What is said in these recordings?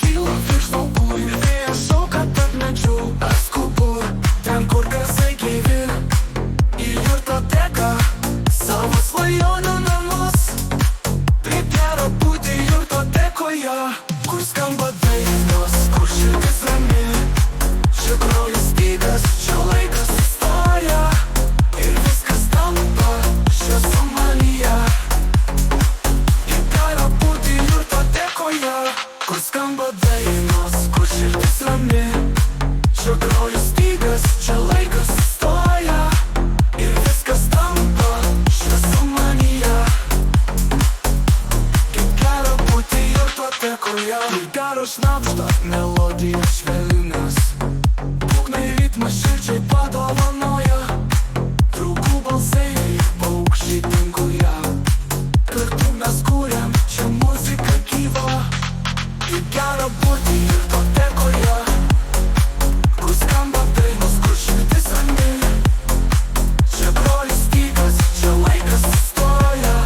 kyla virš laukų ir vėjas šaukia tarp medžių. Aš skubu ten, kur garsai gyvi, į jurtoteka savo svajonių namus. Taip gera būti jurtotekoje, kur skamba dainos, kur širdis rami. Čia kraujas stygas, čia laikas sustoja ir viskas tampa šviesu manyje. Kaip gera būti jurtotekoje, kur skamba dainos, kur širdis rami. Čia kraujas stygas, čia laikas sustoja ir viskas tampa šviesu manyje. Kaip gera būti jurtotekoje, kur gero šnabžda melodijos švelnios. Būgnai ritmą širdžiai padovanoja, draugų balsai paukščiai danguje. Kartu mes kuriam čia muziką gyvą. Kaip gera būti jurtotekoje, kur skamba dainos, kur širdis rami. Čia groja stygas, čia laikas sustoja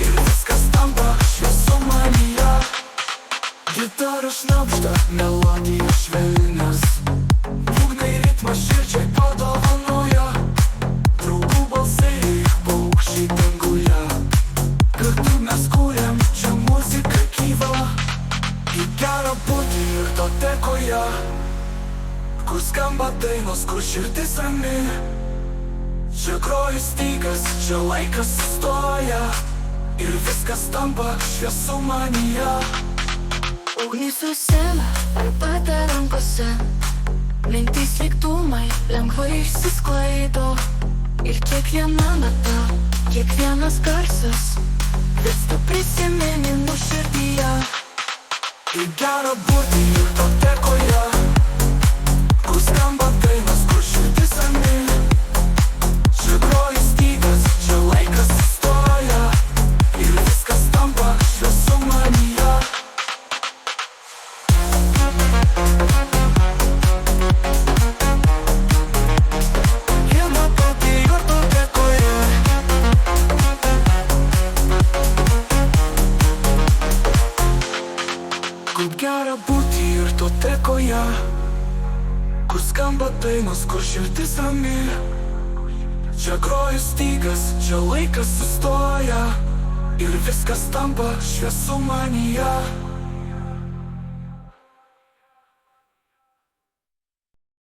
ir viskas tampa šviesu manyje. Gitara šnabžda melodijos švelnios. Būgnai ritmą širdžiai padovanoja, draugų balsai paukščiai danguje. Kartu mes kuriam čia muziką gyvą. Kaip gera būti jurtotekoje, kur skamba dainos, kur širdis rami. Čia groja stygas, čia laikas sustoja ir viskas tampa šviesu manyje. Ugnis susėmė arbatą rankose, mintys lyg dūmai lengvai išsisklaido. Ir kiekviena nata, kiekvienas garsas virsta prisiminimu širdyje. Kaip gera būti jurtotekoje, kur skamba dainos, kur širdis rami. Čia groja stygas, čia laikas sustoja ir viskas tampa šviesu manyje. Gera būti jurtotekoje, kaip gera būti jurtotekoje, kur skamba dainos, kur širdis rami. Čia groja stygas, čia laikas sustoja ir viskas tampa šviesu manyje.